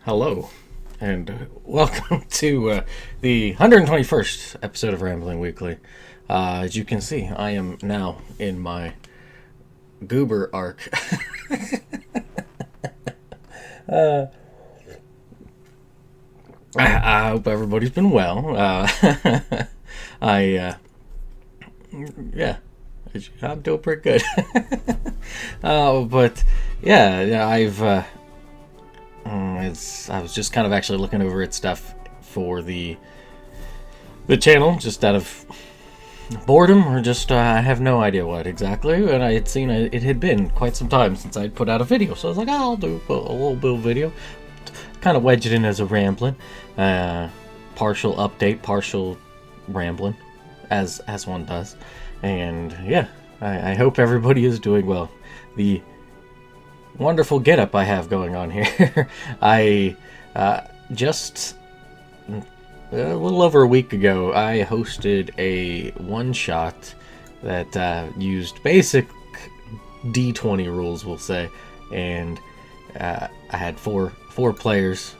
Hello, and welcome to the 121st episode of Rambling Weekly. As you can see, I am now in my goober arc. I hope everybody's been well. Yeah, I'm doing pretty good. But yeah, I was just kind of actually looking over at stuff for the channel, just out of boredom, or just I have no idea what exactly. And I had seen it had been quite some time since I'd put out a video, so I was like, I'll do a little bit of video. Kind of wedge it in as a rambling, partial update, partial rambling, as one does. And yeah, I hope everybody is doing well. The wonderful getup I have going on here. I just a little over a week ago, I hosted a one-shot that used basic D20 rules, we'll say, and I had four players,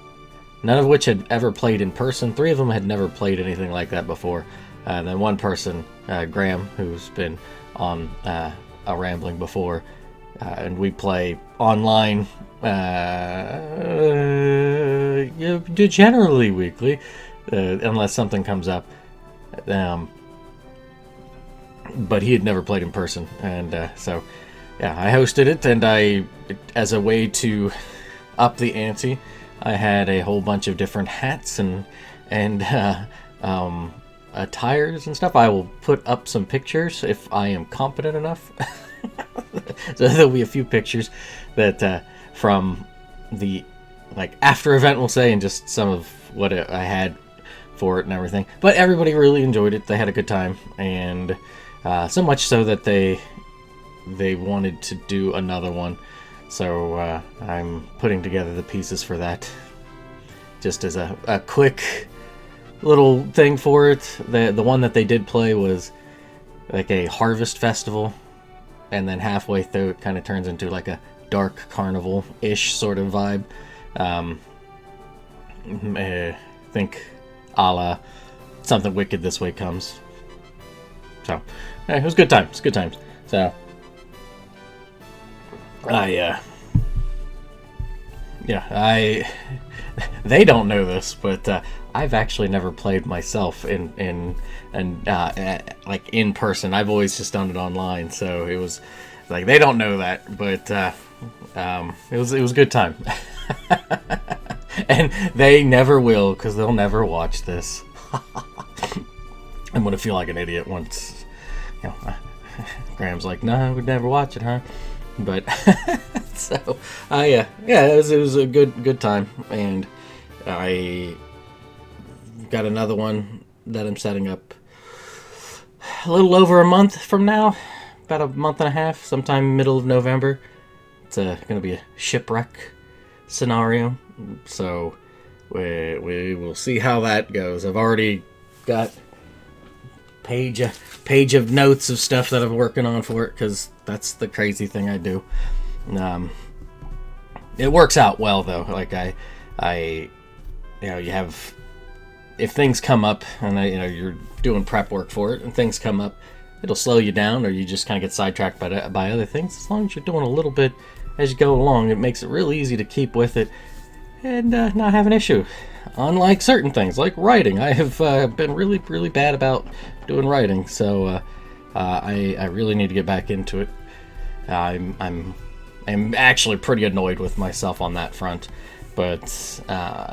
none of which had ever played in person. 3 of them had never played anything like that before. And then one person, Graham, who's been on a Rambling before, and we play online generally weekly, unless something comes up. But he had never played in person, and so yeah, I hosted it, and as a way to up the ante, I had a whole bunch of different hats and attires and stuff. I will put up some pictures if I am competent enough. So there'll be a few pictures that from the after event, we'll say, and just some of what I had for it and everything. But everybody really enjoyed it. They had a good time, and so much so that they wanted to do another one. So I'm putting together the pieces for that, just as a quick little thing for it. The one that they did play was like a harvest festival, and then halfway through it kind of turns into like a dark carnival-ish sort of vibe. I think a la Something Wicked This Way Comes. So it was good times. Good times. So they don't know this, but I've actually never played myself in person. I've always just done it online, so it was like they don't know that, but it was a good time. And they never will, because they'll never watch this. I'm gonna feel like an idiot once, Graham's like, "No, I would never watch it, huh?" But so it was a good time, and I got another one that I'm setting up a little over a month from now, about a month and a half, sometime middle of November. It's going to be a shipwreck scenario, so we will see how that goes. I've already got page of notes of stuff that I'm working on for it, because that's the crazy thing I do. It works out well though. Like you have, if things come up and you're doing prep work for it and things come up, it'll slow you down, or you just kind of get sidetracked by other things. As long as you're doing a little bit as you go along, it makes it real easy to keep with it and not have an issue. Unlike certain things, like writing, I have been really, really bad about doing writing, so I really need to get back into it. I'm actually pretty annoyed with myself on that front, but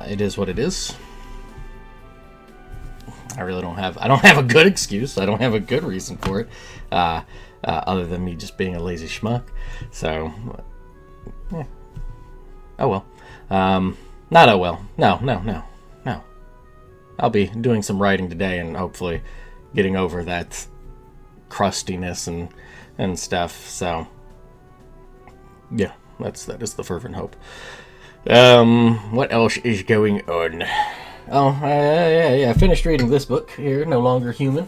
it is what it is. I don't have a good excuse. I don't have a good reason for it, other than me just being a lazy schmuck. So, yeah. Oh well. Not oh well. No. I'll be doing some writing today, and hopefully getting over that crustiness and stuff. So, yeah, that is the fervent hope. What else is going on? Oh, yeah, I finished reading this book here, No Longer Human,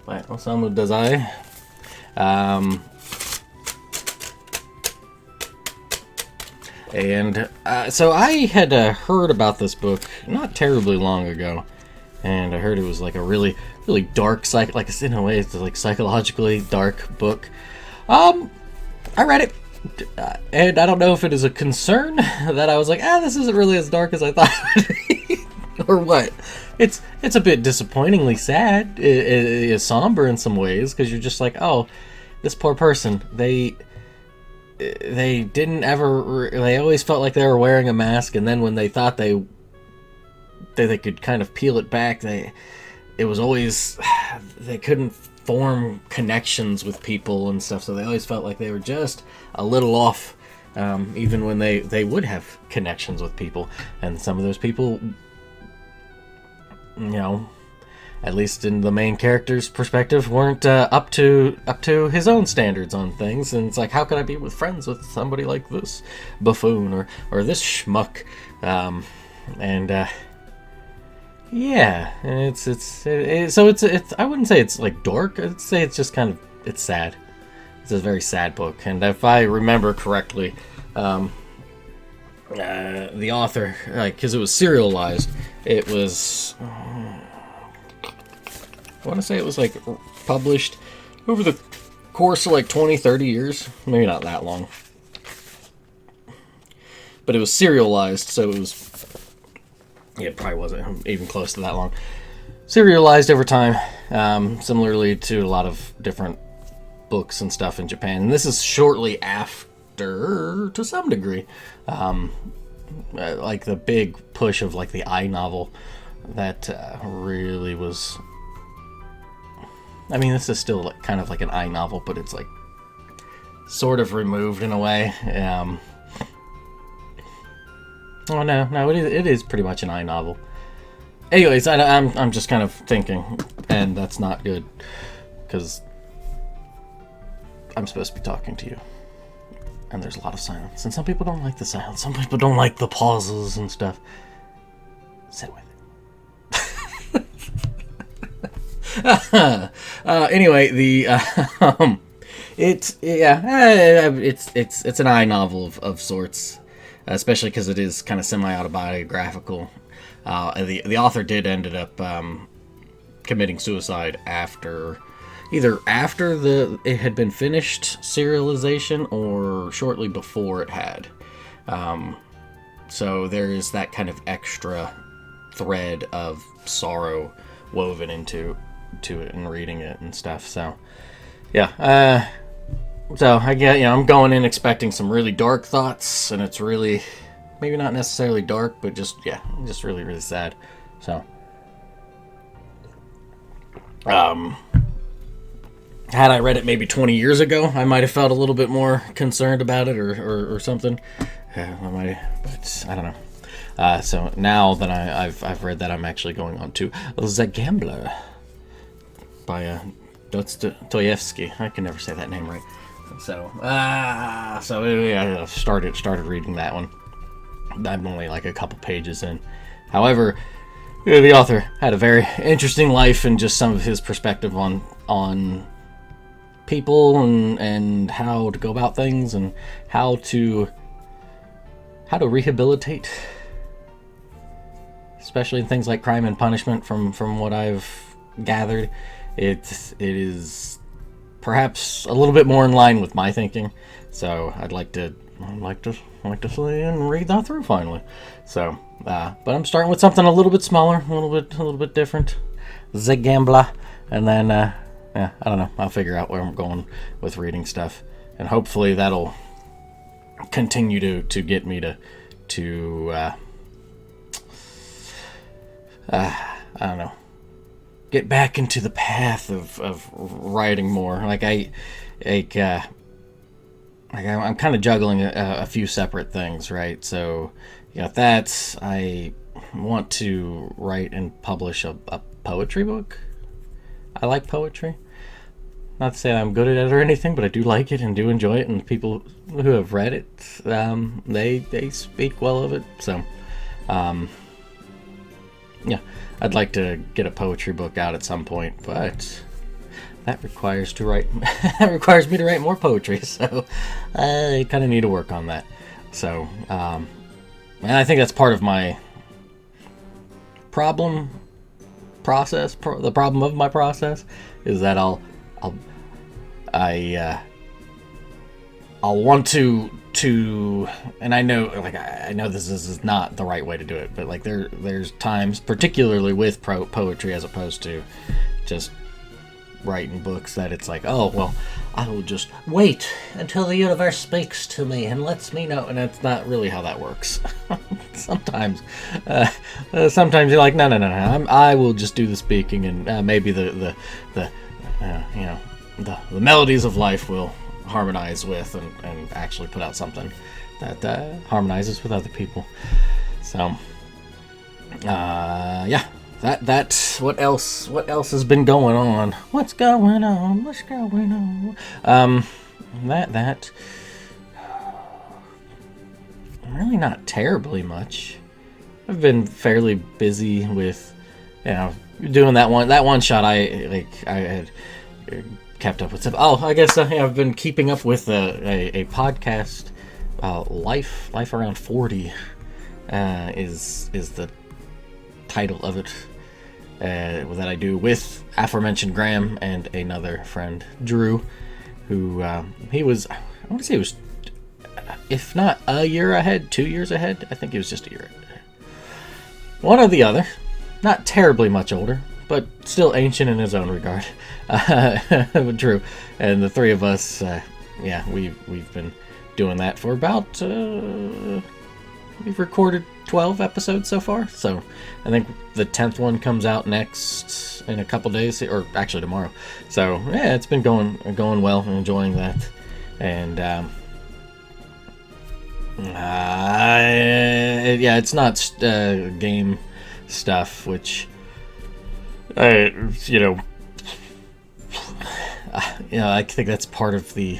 by Osamu Dazai. And so I had heard about this book not terribly long ago, and I heard it was like a really, really dark, like in a way, it's like psychologically dark book. I read it, and I don't know if it is a concern that I was like, this isn't really as dark as I thought it would be, or what. It's a bit disappointingly sad. It is somber in some ways, because you're just like, oh, this poor person. They didn't ever. They always felt like they were wearing a mask, and then when they thought they could kind of peel it back, it was always they couldn't form connections with people and stuff. So they always felt like they were just a little off, even when they would have connections with people, and some of those people, at least in the main character's perspective, weren't up to his own standards on things. And it's like, how could I be friends with somebody like this buffoon or this schmuck? Yeah, it's I wouldn't say it's like dark. I'd say it's just kind of, it's sad. It's a very sad book, and if I remember correctly, the author, because it was serialized, it was. I want to say it was like published over the course of like 20, 30 years. Maybe not that long. But it was serialized, so it was... it probably wasn't even close to that long. Serialized over time, similarly to a lot of different books and stuff in Japan. And this is shortly after, to some degree, like the big push of like the I-novel that really was... I mean, this is still like, kind of like an I-novel, but it's like sort of removed in a way. Oh no, it is pretty much an I-novel. Anyways, I'm just kind of thinking, and that's not good, because I'm supposed to be talking to you, and there's a lot of silence, and some people don't like the silence, some people don't like the pauses and stuff. Sit with it. Anyway, it's an I-novel of sorts, especially because it is kind of semi-autobiographical. The author did ended up committing suicide either after it had been finished serialization or shortly before it had. So there is that kind of extra thread of sorrow woven into it and reading it and stuff. So yeah, so I get, I'm going in expecting some really dark thoughts, and it's really maybe not necessarily dark, but just really, really sad. So had I read it maybe 20 years ago, I might have felt a little bit more concerned about it or something. But I don't know. So now that I've read that, I'm actually going on to The Gambler by Dostoevsky. I can never say that name right. So I started reading that one. I'm only like a couple pages in. However, the author had a very interesting life, and just some of his perspective on people and how to go about things, and how to rehabilitate, especially in things like crime and punishment. From what I've gathered, it is perhaps a little bit more in line with my thinking. So I'd like to see and read that through finally. So, but I'm starting with something a little bit smaller, a little bit different, The Gambler, and then I don't know. I'll figure out where I'm going with reading stuff, and hopefully that'll continue to get me to I don't know, get back into the path of writing more. I'm kind of juggling a few separate things, right? So, that I want to write and publish a poetry book. I like poetry. Not to say I'm good at it or anything, but I do like it and do enjoy it, and people who have read it, they speak well of it. So, I'd like to get a poetry book out at some point, but that requires me to write more poetry. So I kind of need to work on that. So, and I think that's part of my problem process. The problem of my process is that I'll want to, and I know, like, I know this is not the right way to do it, but like there's times, particularly with poetry as opposed to just writing books, that it's like, oh well, I will just wait until the universe speaks to me and lets me know, and that's not really how that works. sometimes you're like, no, I will just do the speaking, and maybe the melodies of life will harmonize with and actually put out something that harmonizes with other people. So yeah, that's what else has been going on. What's going on that really not terribly much. I've been fairly busy with, doing that one shot. I had kept up with stuff. Oh, I guess I've been keeping up with a podcast. Life Around 40 is the title of it, that I do with aforementioned Graham and another friend, Drew, who he was, I want to say he was, if not a year ahead, 2 years ahead. I think he was just a year ahead. One or the other. Not terribly much older, but still ancient in his own regard. Drew. And the three of us, we've been doing that for about, we've recorded 12 episodes so far. So I think the 10th one comes out next in a couple days, or actually tomorrow. So yeah, it's been going well. I'm enjoying that. And it's not game stuff, which I think that's part of the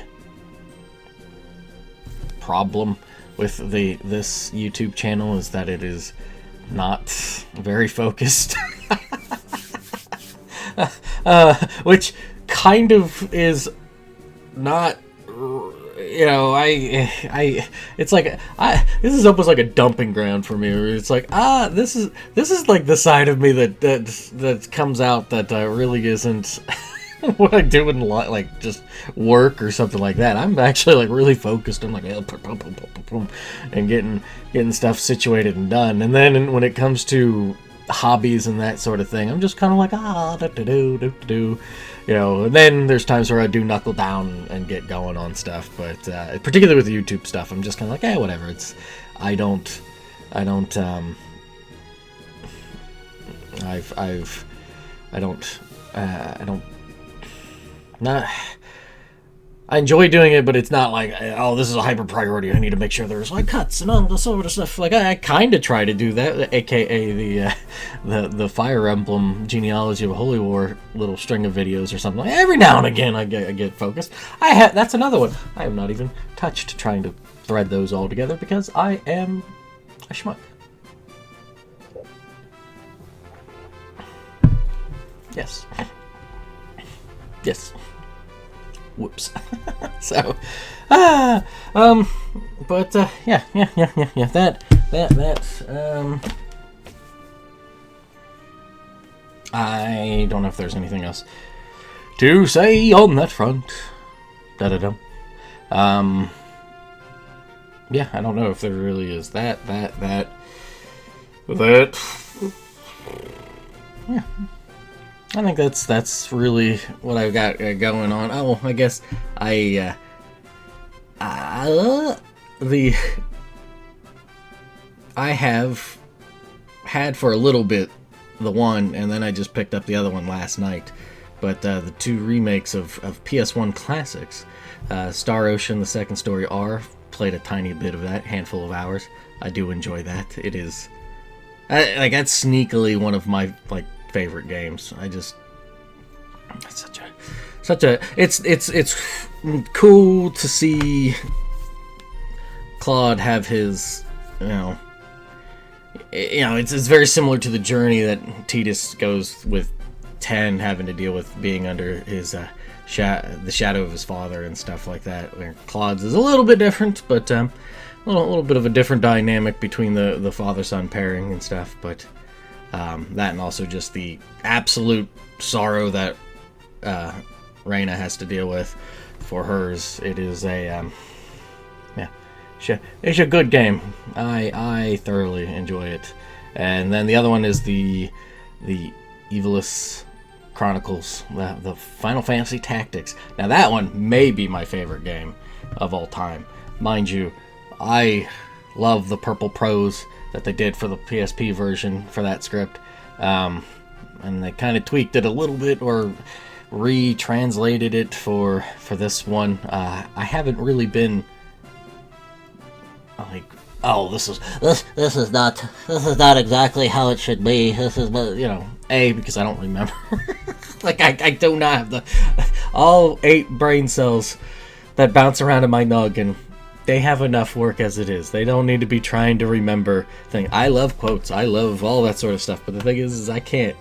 problem with this YouTube channel, is that it is not very focused. Which kind of is not, it's like, this is almost like a dumping ground for me, where it's like, this is like the side of me that comes out that really isn't what I do in like just work or something like that. I'm actually like really focused on like and getting stuff situated and done. And then when it comes to hobbies and that sort of thing, I'm just kind of like and then there's times where I do knuckle down and get going on stuff. But particularly with the YouTube stuff, I'm just kind of like, whatever. I don't I enjoy doing it, but it's not like, oh, this is a hyper priority, I need to make sure there's like cuts and all this sort of stuff. Like, I kind of try to do that, aka the Fire Emblem Genealogy of Holy War little string of videos or something. Like, every now and again I get focused. That's another one I am not even touched trying to thread those all together, because I am a schmuck. Yes. Whoops. So, but yeah. That. I don't know if there's anything else to say on that front. Yeah, I don't know if there really is that. Yeah. I think that's really what I've got going on. Oh, I guess I have had for a little bit the one, and then I just picked up the other one last night. But the two remakes of PS1 classics, Star Ocean: The Second Story R, played a tiny bit of that, handful of hours. I do enjoy that. It is that's sneakily one of my favorite games. It's cool to see Claude have his, it's very similar to the journey that Tidus goes with 10, having to deal with being under his the shadow of his father and stuff like that. Where Claude's is a little bit different, but little bit of a different dynamic between the father-son pairing and stuff, but that and also just the absolute sorrow that Reina has to deal with for hers. It is a it's a good game. I thoroughly enjoy it. And then the other one is the Evilus Chronicles, the Final Fantasy Tactics. Now that one may be my favorite game of all time. Mind you, I love the purple prose that they did for the PSP version for that script. And they kind of tweaked it a little bit, or retranslated it for this one. I haven't really been like, oh, this is not exactly how it should be. This is, because I don't remember. Like I do not have the all 8 brain cells that bounce around in my noggin. They have enough work as it is. They don't need to be trying to remember things. I love quotes. I love all that sort of stuff. But the thing is I can't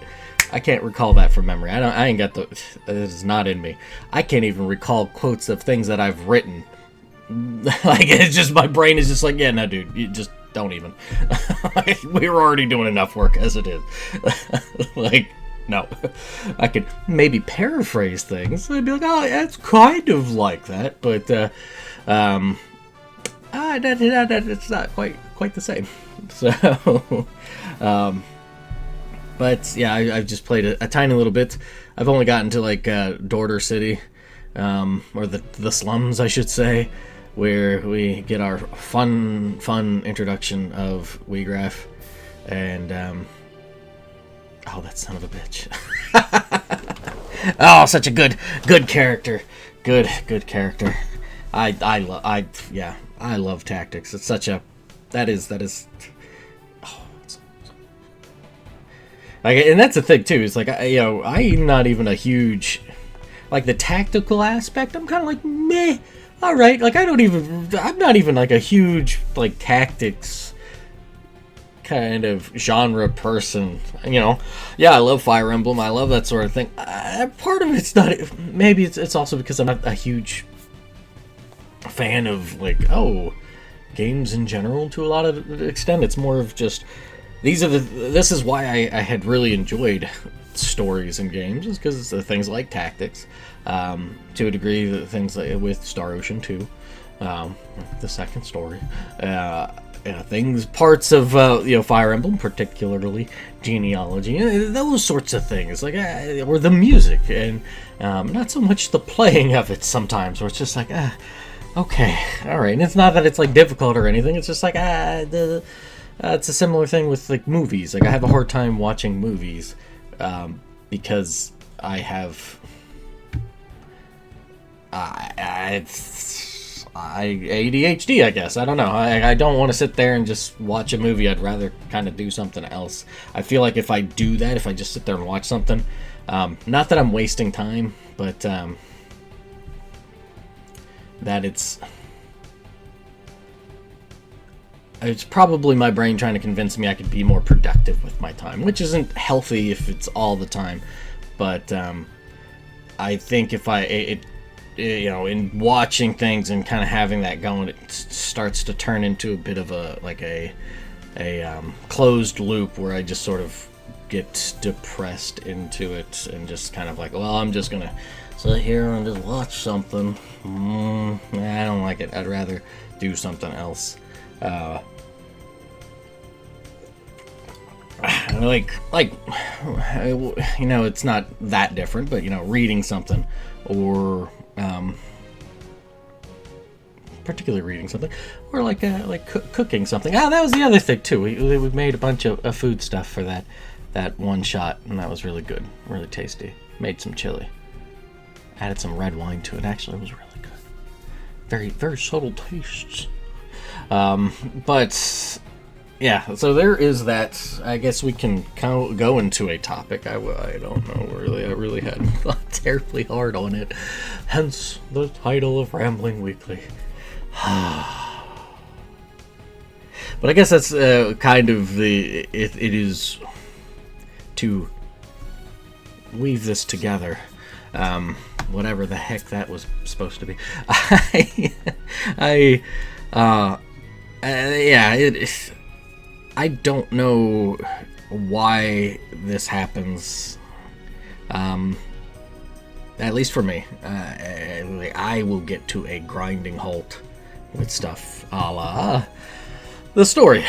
recall that from memory. I ain't got it is not in me. I can't even recall quotes of things that I've written. Like, it's just, my brain is just like, yeah, no, dude, you just don't even. We were already doing enough work as it is. Like, no. I could maybe paraphrase things. I'd be like, oh, it's kind of like that, but it's not quite the same. So, but yeah, I've just played a tiny little bit. I've only gotten to like Dorder City, or the slums, I should say, where we get our fun introduction of Wheatgraph, and oh, that son of a bitch! Oh, such a good character, good character. I love Tactics. It's such a that is. Oh, like, and that's the thing too. It's like I'm not even a huge, like, the tactical aspect. I'm kind of like meh. All right, like I'm not even like a huge like tactics kind of genre person. Yeah, I love Fire Emblem. I love that sort of thing. Part of it's not. Maybe it's also because I'm not a huge fan of like games in general. To a lot of extent, it's more of just this is why I had really enjoyed stories in games, is because of things like Tactics, to a degree, the things like with Star Ocean 2, the second story, parts of Fire Emblem, particularly Genealogy, those sorts of things, like or the music, and not so much the playing of it sometimes, where it's just like okay, all right. And it's not that it's like difficult or anything. It's just like it's a similar thing with like movies. Like, I have a hard time watching movies because I have ADHD, I guess. I don't know. I don't want to sit there and just watch a movie. I'd rather kind of do something else. I feel like if I do that, if I just sit there and watch something, not that I'm wasting time, but that it's probably my brain trying to convince me I could be more productive with my time, which isn't healthy if it's all the time. But I think if in watching things and kind of having that going, it starts to turn into a bit of a closed loop where I just sort of get depressed into it and just kind of like, well, I'm just gonna sit here and just watch something. I don't like it. I'd rather do something else. It's not that different, but reading something, or particularly reading something, or like cooking something. That was the other thing too. We made a bunch of food stuff for that one shot, and that was really good, really tasty. Made some chili, added some red wine to it. Actually, it was really good. Very, very subtle tastes. But yeah, so there is that. I guess we can go into a topic. I don't know, really. I really hadn't thought terribly hard on it. Hence the title of Rambling Weekly. But I guess that's kind of it is to weave this together. Whatever the heck that was supposed to be. yeah, I don't know why this happens. At least for me, I will get to a grinding halt with stuff, a la the story.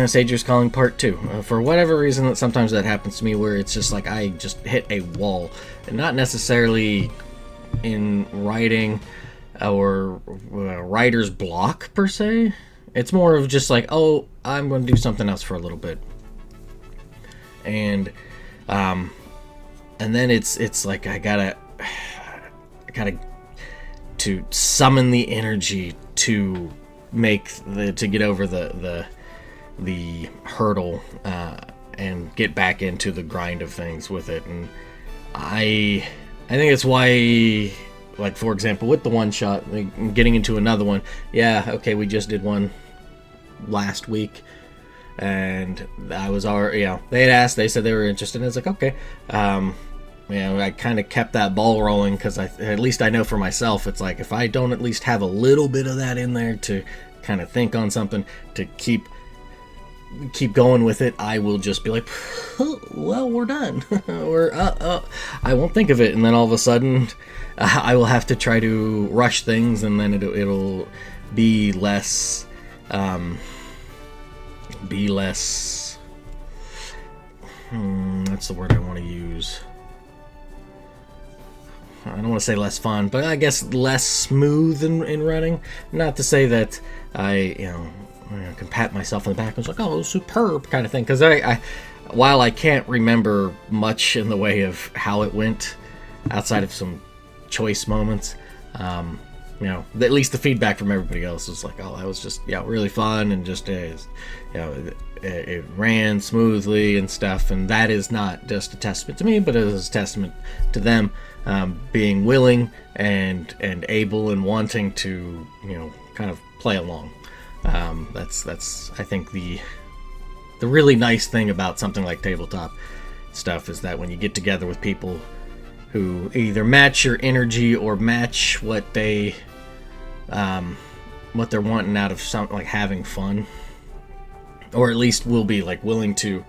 Sager's Calling Part 2. For whatever reason, sometimes that happens to me where it's just like I just hit a wall. And not necessarily in writing or writer's block, per se. It's more of just like, oh, I'm going to do something else for a little bit. And then it's like I gotta to summon the energy to get over the hurdle and get back into the grind of things with it. And I think it's why, like, for example, with the one shot, like, getting into another one, yeah, okay, we just did one last week, and I was already, they had asked, they said they were interested, and I was like, okay. I kind of kept that ball rolling, because at least I know for myself, it's like, if I don't at least have a little bit of that in there to kind of think on something to keep going with it, I will just be like, oh, well, we're done. I won't think of it, and then all of a sudden I will have to try to rush things, and then it'll be less that's the word I want to use. I don't want to say less fun, but I guess less smooth in running. Not to say that I can pat myself on the back and it's like, oh, superb kind of thing. Because while I can't remember much in the way of how it went, outside of some choice moments, at least the feedback from everybody else was like, oh, that was just really fun, and just it ran smoothly and stuff. And that is not just a testament to me, but it is a testament to them being willing and able and wanting to kind of play along. That's I think the really nice thing about something like tabletop stuff is that when you get together with people who either match your energy or match what they're wanting out of something, like having fun, or at least will be like willing to,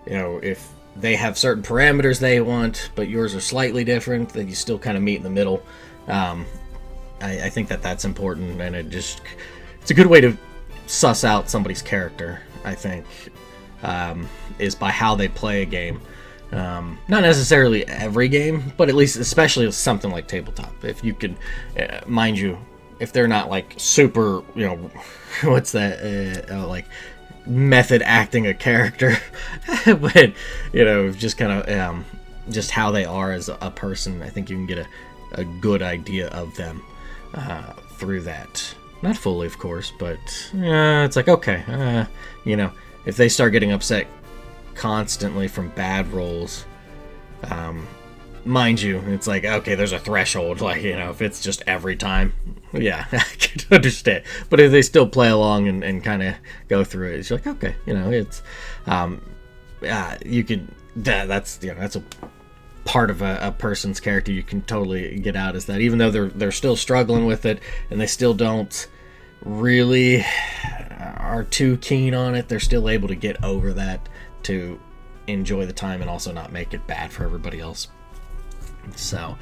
if they have certain parameters they want, but yours are slightly different, then you still kind of meet in the middle. I think that's important, and it's a good way to suss out somebody's character, I think, is by how they play a game. Not necessarily every game, but at least, especially with something like tabletop. If you could, mind you, if they're not like super, what's that, like method acting a character, but just kind of just how they are as a person, I think you can get a good idea of them through that. Not fully, of course, but it's like, okay, if they start getting upset constantly from bad rolls, mind you, it's like, okay, there's a threshold, like, if it's just every time, yeah, I can understand. But if they still play along and kind of go through it, it's like, okay, it's you could, that's a part of a person's character you can totally get out, is that even though they're still struggling with it and they still don't really are too keen on it, they're still able to get over that to enjoy the time and also not make it bad for everybody else. So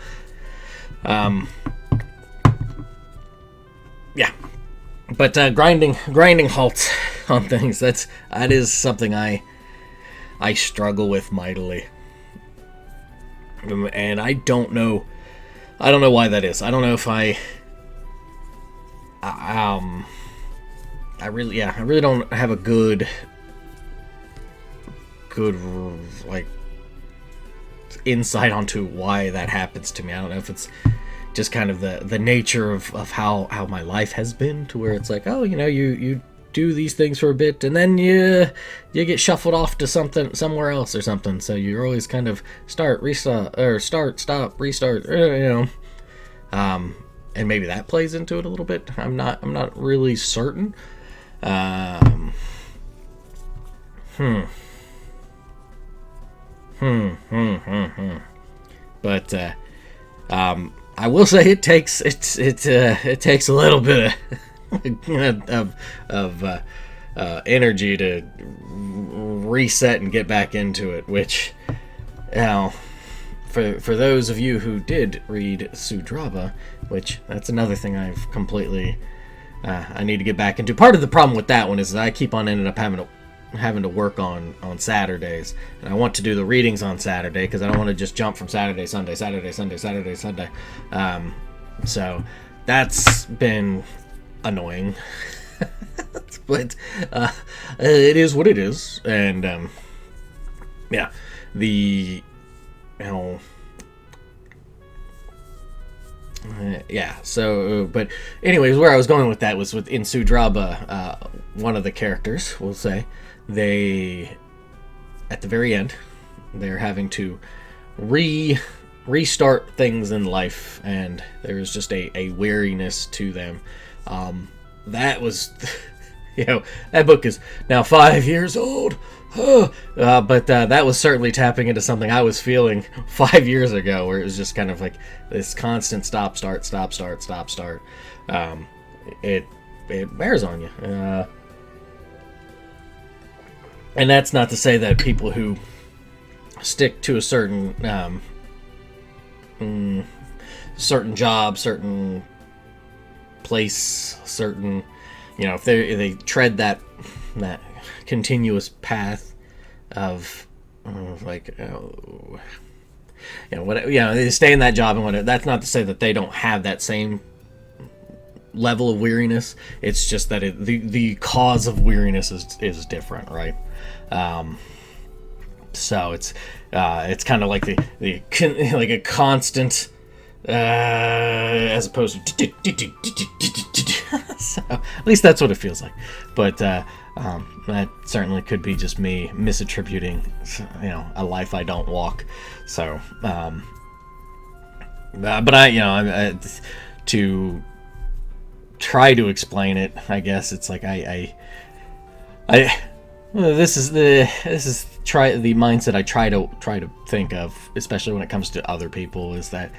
yeah, but grinding halts on things, that is something I struggle with mightily, and I don't know why that is. I don't know if I really don't have a good like insight onto why that happens to me. I don't know if it's just kind of the nature of how my life has been, to where it's like, oh, you do these things for a bit and then you get shuffled off to somewhere else or something, so you're always kind of start, stop, restart, and maybe that plays into it a little bit. I'm not really certain. But I will say it takes a little bit energy to reset and get back into it. Which, now, for those of you who did read Sudraba, which that's another thing I've completely I need to get back into. Part of the problem with that one is that I keep on ending up having to work on Saturdays, and I want to do the readings on Saturday because I don't want to just jump from Saturday, Sunday, Saturday, Sunday, Saturday, Sunday. So that's been annoying, but it is what it is, and yeah, yeah. So, but anyways, where I was going with that was in Sudraba, one of the characters, we'll say, they, at the very end, they're having to restart things in life, and there's just a weariness to them. That was, that book is now 5 years old. But that was certainly tapping into something I was feeling 5 years ago, where it was just kind of like this constant stop, start, stop, start, stop, start. It bears on you. And that's not to say that people who stick to a certain certain job, certain place, certain, if they tread that continuous path of they stay in that job and whatever. That's not to say that they don't have that same level of weariness. It's just that the cause of weariness is different, right? So it's kind of like like a constant, as opposed to so at least that's what it feels like. But that certainly could be just me misattributing, a life I don't walk. So, but I to try to explain it, I guess it's like this is the mindset I try to think of, especially when it comes to other people, is that,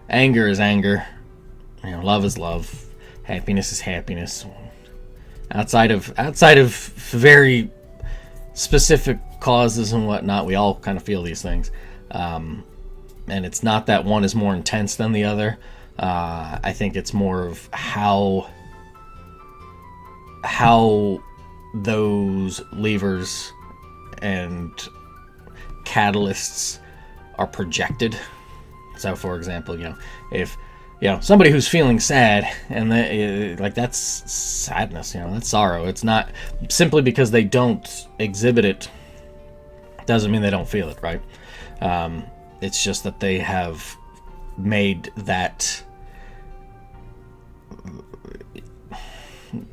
anger is anger, love is love, happiness is happiness. Outside of very specific causes and whatnot, we all kind of feel these things, and it's not that one is more intense than the other. I think it's more of how those levers and catalysts are projected. So, for example, if somebody who's feeling sad, and that's sadness, that's sorrow. It's not simply because they don't exhibit it doesn't mean they don't feel it, right? It's just that they have made that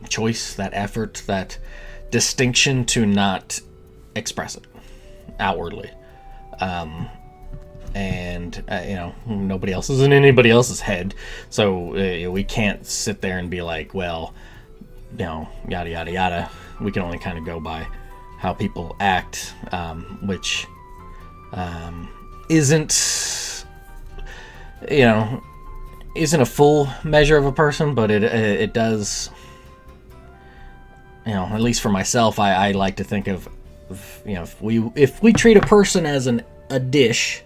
choice, that effort, that distinction to not express it outwardly. And nobody else is in anybody else's head, so we can't sit there and be like, well, yada yada yada. We can only kind of go by how people act, which isn't a full measure of a person, but it does. At least for myself, I like to think of, if we treat a person as a dish,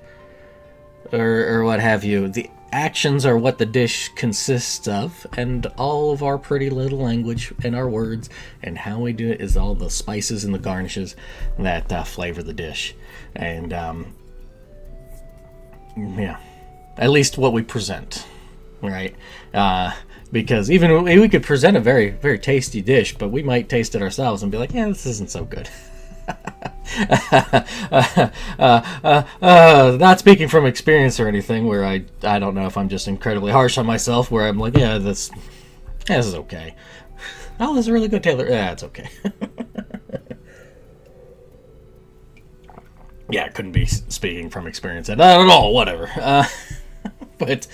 or what have you, the actions are what the dish consists of, and all of our pretty little language and our words and how we do it is all the spices and the garnishes that flavor the dish. And at least what we present, right? Because even we could present a very, very tasty dish, but we might taste it ourselves and be like, this isn't so good. Not speaking from experience or anything, where I don't know if I'm just incredibly harsh on myself, where I'm like, this is okay. Oh, this is really good, Taylor. Yeah, it's okay. I couldn't be speaking from experience at all. Whatever. But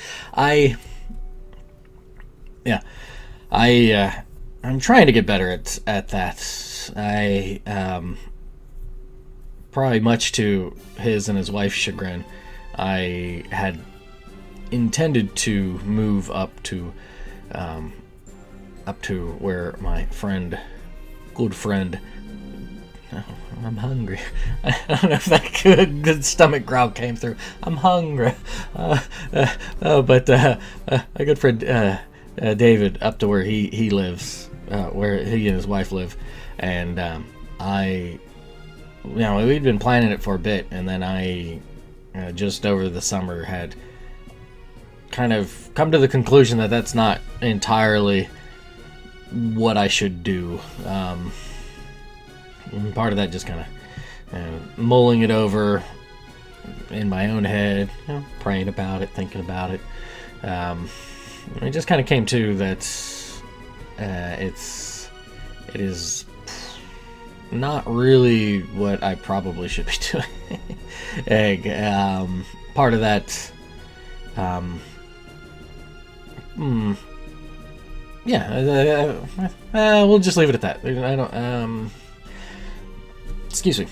I'm trying to get better at that. Probably much to his and his wife's chagrin, I had intended to move up to up to where my good friend, oh, I'm hungry. I don't know if that good stomach growl came through. I'm hungry. But my good friend David, up to where he lives, where he and his wife live, and we'd been planning it for a bit, and then I just over the summer had kind of come to the conclusion that that's not entirely what I should do. Part of that just kind of mulling it over in my own head, praying about it, thinking about it. It just kind of came to that it is not really what I probably should be doing. Part of that, we'll just leave it at that. I don't. Excuse me.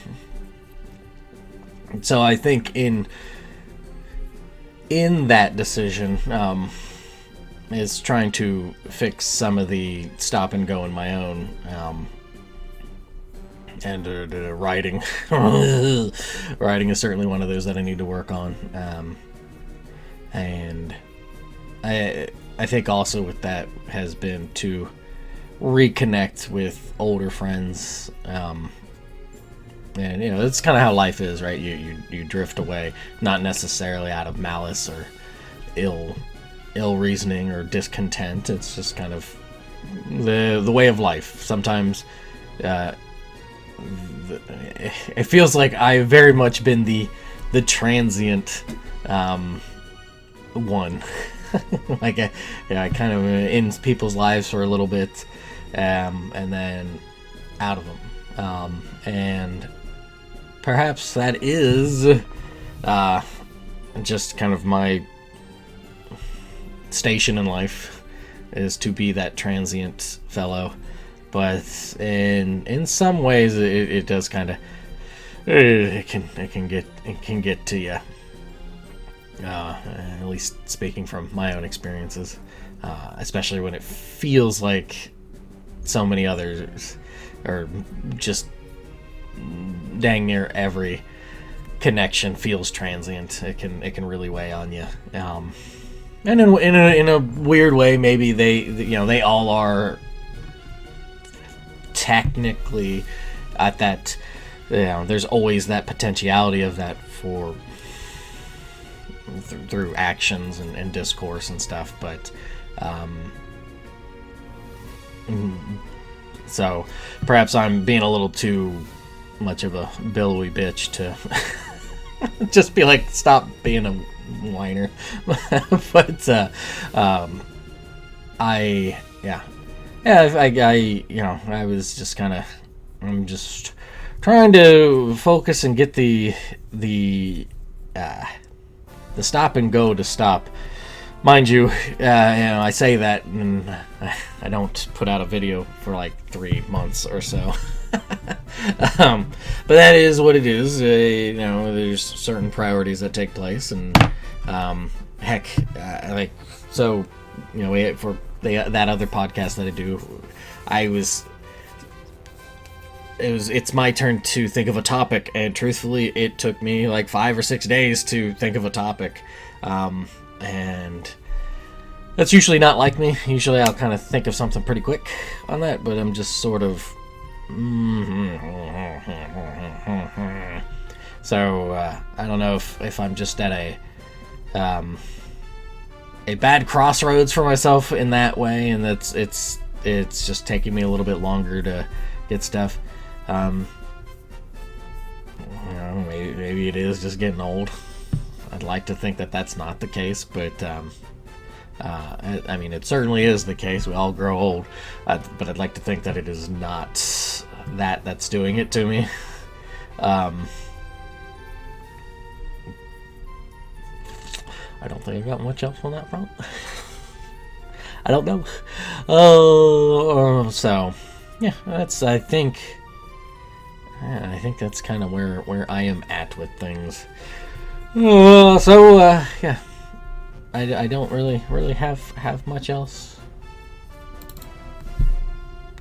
So I think in that decision, is trying to fix some of the stop and go in my own, and writing. Writing is certainly one of those that I need to work on, and I think also with that has been to reconnect with older friends, and it's kind of how life is, right? You drift away, not necessarily out of malice or ill reasoning or discontent. It's just kind of the way of life. Sometimes it feels like I've very much been the transient one. Like I kind of in people's lives for a little bit, and then out of them, and perhaps that is just kind of my station in life, is to be that transient fellow. But in some ways it does kind of it can get to you, at least speaking from my own experiences, especially when it feels like so many others, or just dang near every connection feels transient. It can really weigh on you, and in a weird way, maybe they all are technically at that. There's always that potentiality of that for through actions and discourse and stuff, but so perhaps I'm being a little too much of a billowy bitch to just be like, stop being a whiner. But I was just kind of, I'm just trying to focus and get the stop and go to stop. Mind you, I say that and I don't put out a video for like 3 months or so. But that is what it is. There's certain priorities that take place, and for that other podcast that I do, it's my turn to think of a topic, and truthfully it took me like 5 or 6 days to think of a topic, and that's usually not like me. Usually I'll kind of think of something pretty quick on that, but I'm just sort of so I don't know if I'm just at a bad crossroads for myself in that way, and it's just taking me a little bit longer to get stuff. Maybe it is just getting old. I'd like to think that that's not the case, but I mean, it certainly is the case. We all grow old, but I'd like to think that it is not that's doing it to me. I don't think I got much else on that front. I don't know. So yeah, I think that's kind of where I am at with things. Yeah, I don't really have much else.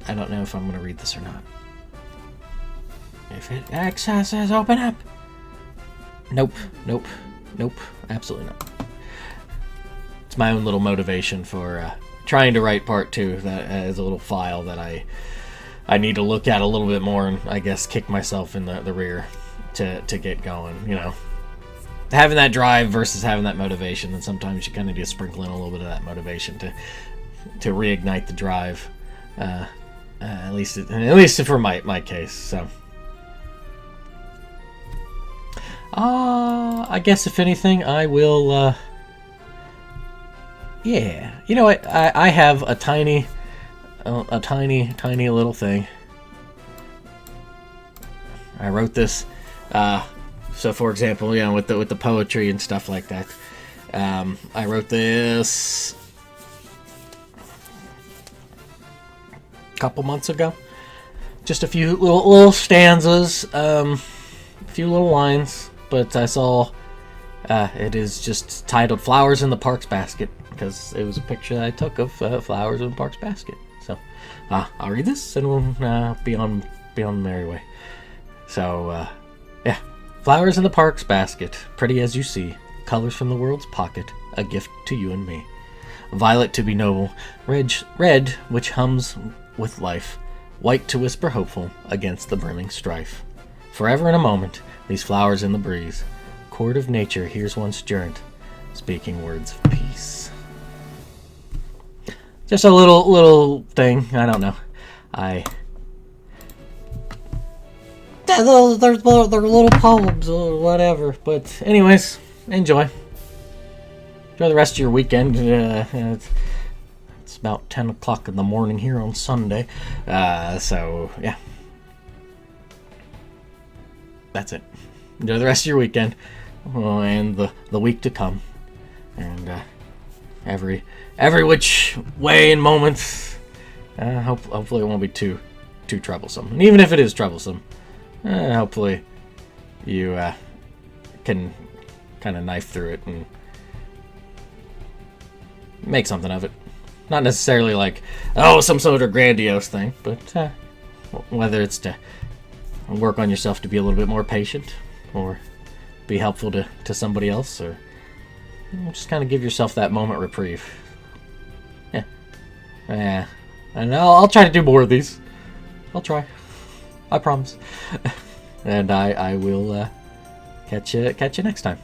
I don't know if I'm going to read this or not. If it accesses, open up. Nope, nope, nope, absolutely not. It's my own little motivation for trying to write part 2. That is a little file that I need to look at a little bit more and I guess kick myself in the rear to get going, you know. Having that drive versus having that motivation, and sometimes you kind of just sprinkle in a little bit of that motivation to reignite the drive. At least for my case. So, I guess if anything, I will. Yeah, you know what? I have a tiny little thing. I wrote this. So, for example, you know, with the poetry and stuff like that, I wrote this a couple months ago. Just a few little stanzas, a few little lines, but I saw it is just titled "Flowers in the Park's Basket" because it was a picture that I took of flowers in the park's basket. So, I'll read this and we'll be on the merry way. So, yeah. Flowers in the park's basket, pretty as you see, colors from the world's pocket, a gift to you and me. Violet to be noble, red which hums with life, white to whisper hopeful against the brimming strife. Forever in a moment, these flowers in the breeze, chord of nature hears once journeyed, speaking words of peace. Just a little thing, I don't know. They're little poems or whatever. But anyways, enjoy. Enjoy the rest of your weekend. It's about 10 o'clock in the morning here on Sunday. So, yeah. That's it. Enjoy the rest of your weekend. And the week to come. And every which way and moment. Hopefully it won't be too troublesome. And even if it is troublesome, hopefully you can kind of knife through it and make something of it. Not necessarily like, some sort of grandiose thing, but whether it's to work on yourself to be a little bit more patient or be helpful to somebody else, or just kind of give yourself that moment reprieve. Yeah. And I'll try to do more of these. I'll try. I promise. And I will catch you next time.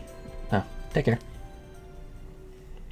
Take care.